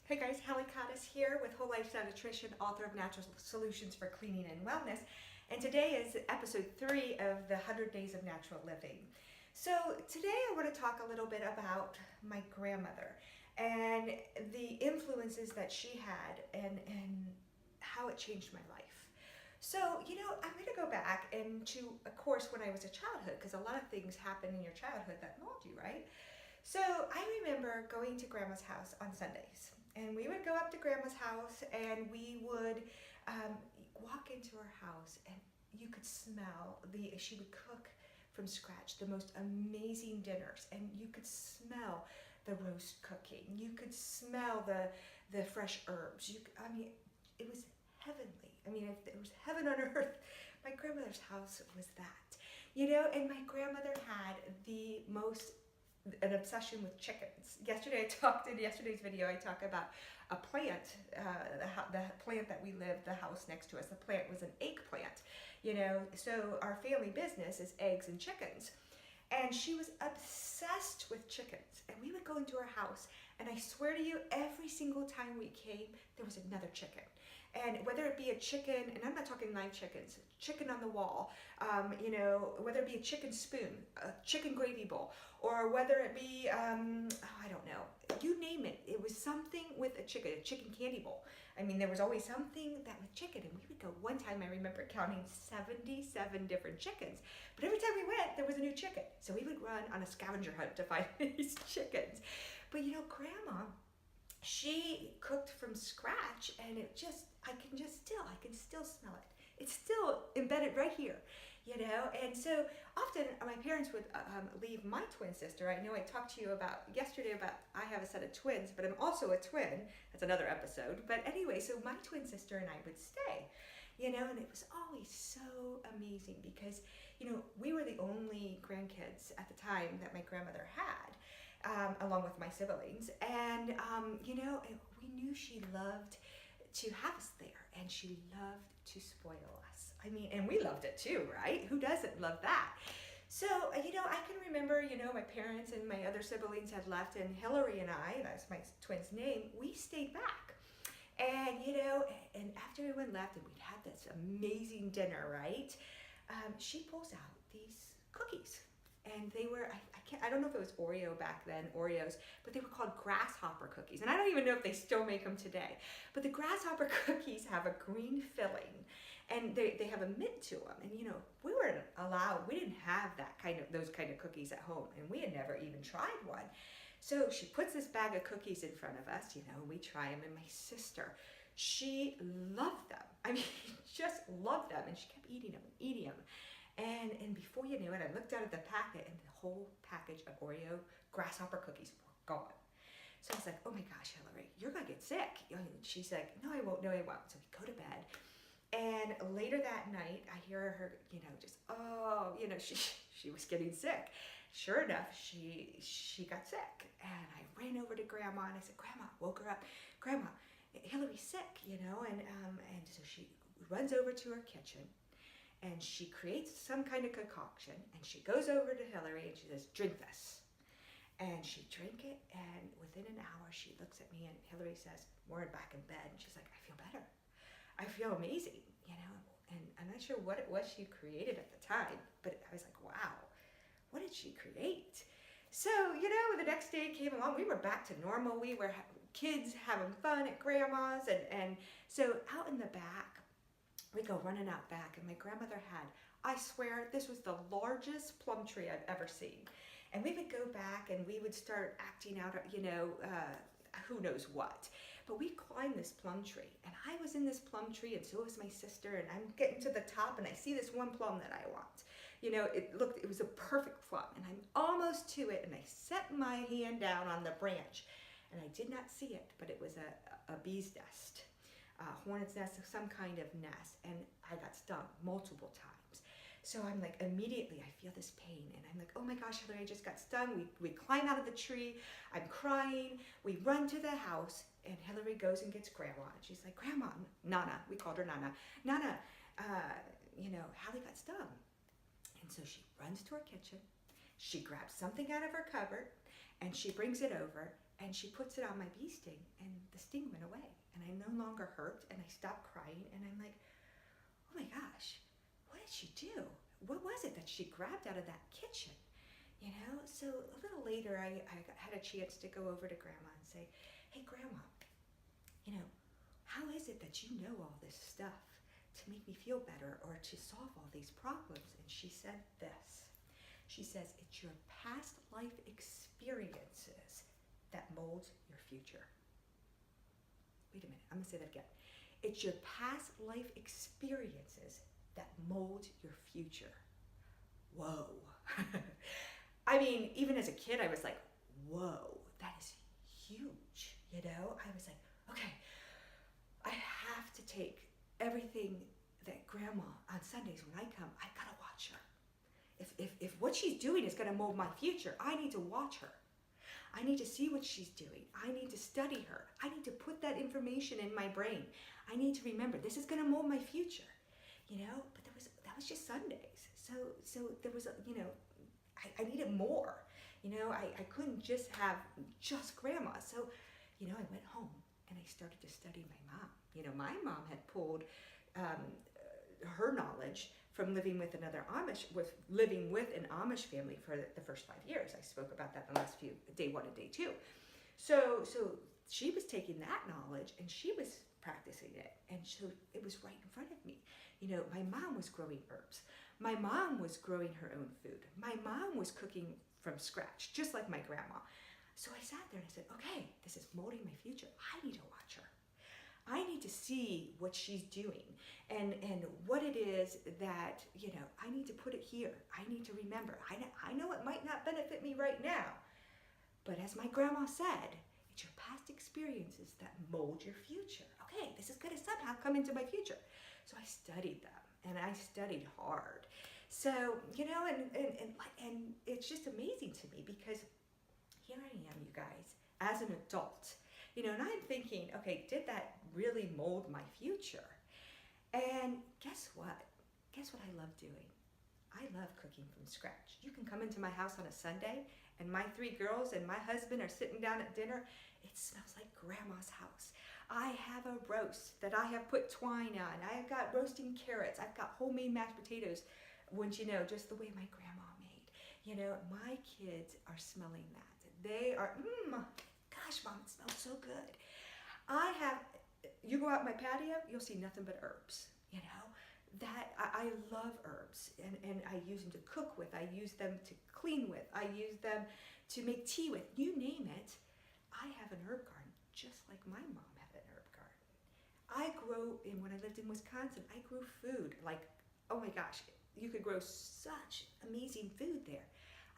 Hey guys, Hallie Cottis here with Whole Lifestyle Nutrition, author of Natural Solutions for Cleaning and Wellness. And today is episode 3 of the 100 Days of Natural Living. So today I want to talk a little bit about my grandmother and the influences that she had and how it changed my life. So, I'm going to go back into, of course, when I was a childhood, because a lot of things happen in your childhood that mold you, right? So I remember going to Grandma's house on Sundays, and we would go up to Grandma's house, and we would walk into her house, and you could smell she would cook from scratch the most amazing dinners, and you could smell the roast cooking. You could smell the fresh herbs. It was heavenly. If it was heaven on earth, my grandmother's house was that. And my grandmother had an obsession with chickens. In yesterday's video, I talked about a plant, the plant that we live, the house next to us. The plant was an eggplant, So our family business is eggs and chickens. And she was obsessed with chickens. And we would go into her house, and I swear to you, every single time we came, there was another chicken. And whether it be a chicken, and I'm not talking live chickens, chicken on the wall, whether it be a chicken spoon, a chicken gravy bowl, or whether it be, I don't know, you name it. It was something with a chicken candy bowl. There was always something that with chicken, and we would go. One time I remember counting 77 different chickens, but every time we went, there was a new chicken. So we would run on a scavenger hunt to find these chickens. But Grandma, she cooked from scratch, and I can still smell it. It's still embedded right here, And so often my parents would leave my twin sister. I know I talked to you yesterday about I have a set of twins, but I'm also a twin. That's another episode. But anyway, so my twin sister and I would stay, and it was always so amazing because, we were the only grandkids at the time that my grandmother had, along with my siblings. And, we knew she loved to have us there, and she loved to spoil us. And we loved it too, right? Who doesn't love that? So, I can remember, my parents and my other siblings had left, and Hillary and I, that's my twin's name, we stayed back. And, and after everyone left and we'd had this amazing dinner, right? She pulls out these cookies. And they were, I don't know if it was Oreo back then, Oreos, but they were called grasshopper cookies. And I don't even know if they still make them today. But the grasshopper cookies have a green filling, and they have a mint to them. And we weren't allowed, we didn't have those kind of cookies at home, and we had never even tried one. So she puts this bag of cookies in front of us, we try them, and my sister, she loved them. Just loved them, and she kept eating them. And before you knew it, I looked out at the packet, and the whole package of Oreo grasshopper cookies were gone. So I was like, oh my gosh, Hillary, you're going to get sick. And she's like, no, I won't. So we go to bed. And later that night, I hear her, she was getting sick. Sure enough, she got sick. And I ran over to Grandma, and I said, Grandma, woke her up. Grandma, Hillary's sick, and so she runs over to her kitchen, and she creates some kind of concoction, and she goes over to Hillary, and she says, drink this. And she drank it, and within an hour, she looks at me, and Hillary says, we're back in bed, and she's like, I feel better. I feel amazing, and I'm not sure what it was she created at the time, but I was like, wow, what did she create? So, the next day came along, we were back to normal. We were kids having fun at Grandma's, and so out in the back, we go running out back, and my grandmother had, I swear, this was the largest plum tree I've ever seen. And we would go back, and we would start acting out, who knows what. But we climbed this plum tree, and I was in this plum tree, and so was my sister, and I'm getting to the top, and I see this one plum that I want. It was a perfect plum, and I'm almost to it, and I set my hand down on the branch, and I did not see it, but it was a bee's nest. Hornet's nest, some kind of nest, and I got stung multiple times. So I'm like, immediately I feel this pain, and I'm like, oh my gosh, Hillary, I just got stung. We climb out of the tree, I'm crying, we run to the house, and Hillary goes and gets Grandma, and she's like, Grandma, Nana, we called her Nana, Hallie got stung. And so she runs to her kitchen, she grabs something out of her cupboard, and she brings it over, and she puts it on my bee sting, and the sting went away and I no longer hurt and I stopped crying and I'm like, oh my gosh, what did she do? What was it that she grabbed out of that kitchen? You know, so a little later I had a chance to go over to Grandma and say, hey Grandma, you know, how is it that you know all this stuff to make me feel better or to solve all these problems? And she said this. She says, it's your past life experiences that mold your future. Wait a minute, I'm gonna say that again. It's your past life experiences that mold your future. Whoa. I mean, even as a kid, I was like, whoa, that is huge. You know, I was like, okay, I have to take everything that Grandma on Sundays when I come, I gotta watch her. If what she's doing is gonna mold my future, I need to watch her. I need to see what she's doing. I need to study her. I need to put that information in my brain. I need to remember this is gonna mold my future, you know. But that was just Sundays. So there was you know, I needed more. You know, I couldn't just have just Grandma. So, you know, I went home and I started to study my mom. You know, my mom had pulled her knowledge from living with an Amish family for the first 5 years. I spoke about that in the last few, day 1 and day 2. So she was taking that knowledge and she was practicing it. And so it was right in front of me. You know, my mom was growing herbs. My mom was growing her own food. My mom was cooking from scratch, just like my grandma. So I sat there and I said, okay, this is molding my future. I need to watch her. I need to see what she's doing and what it is that, you know, I need to put it here. I need to remember. I know it might not benefit me right now, but as my grandma said, it's your past experiences that mold your future. Okay, this is going to somehow come into my future. So I studied them and I studied hard. So, you know, and it's just amazing to me because here I am, you guys, as an adult. You know, and I'm thinking, okay, did that really mold my future? And guess what? Guess what I love doing? I love cooking from scratch. You can come into my house on a Sunday and my 3 girls and my husband are sitting down at dinner. It smells like Grandma's house. I have a roast that I have put twine on. I've got roasting carrots. I've got homemade mashed potatoes, wouldn't you know, just the way my grandma made. You know, my kids are smelling that. They are, gosh, Mom, it smells so good. You go out my patio, you'll see nothing but herbs, you know. That I love herbs and I use them to cook with. I use them to clean with. I use them to make tea with. You name it. I have an herb garden just like my mom had an herb garden. When I lived in Wisconsin, I grew food like, oh my gosh, you could grow such amazing food there.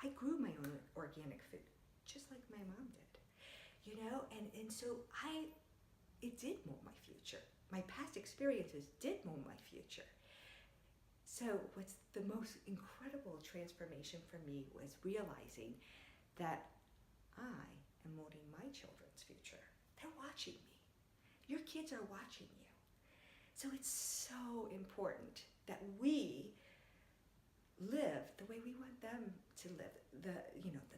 I grew my own organic food just like my mom did. You know, and so it did mold my future. My past experiences did mold my future. So what's the most incredible transformation for me was realizing that I am molding my children's future. They're watching me. Your kids are watching you. So it's so important that we live the way we want them to live, the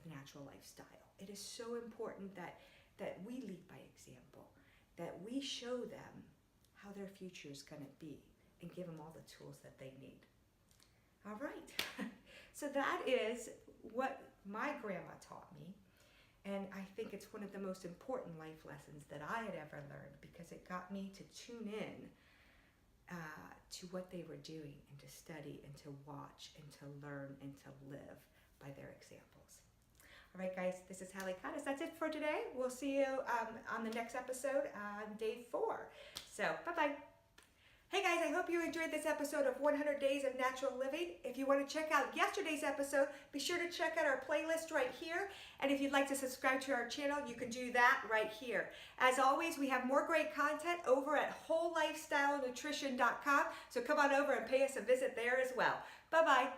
natural lifestyle. It is so important that we lead by example, that we show them how their future is going to be and give them all the tools that they need. All right. So that is what my grandma taught me. And I think it's one of the most important life lessons that I had ever learned because it got me to tune in to what they were doing and to study and to watch and to learn and to live by their examples. All right, guys, this is Hallie Cottis. That's it for today. We'll see you on the next episode on day 4. So, bye-bye. Hey guys, I hope you enjoyed this episode of 100 Days of Natural Living. If you want to check out yesterday's episode, be sure to check out our playlist right here. And if you'd like to subscribe to our channel, you can do that right here. As always, we have more great content over at WholeLifestyleNutrition.com. So come on over and pay us a visit there as well. Bye-bye.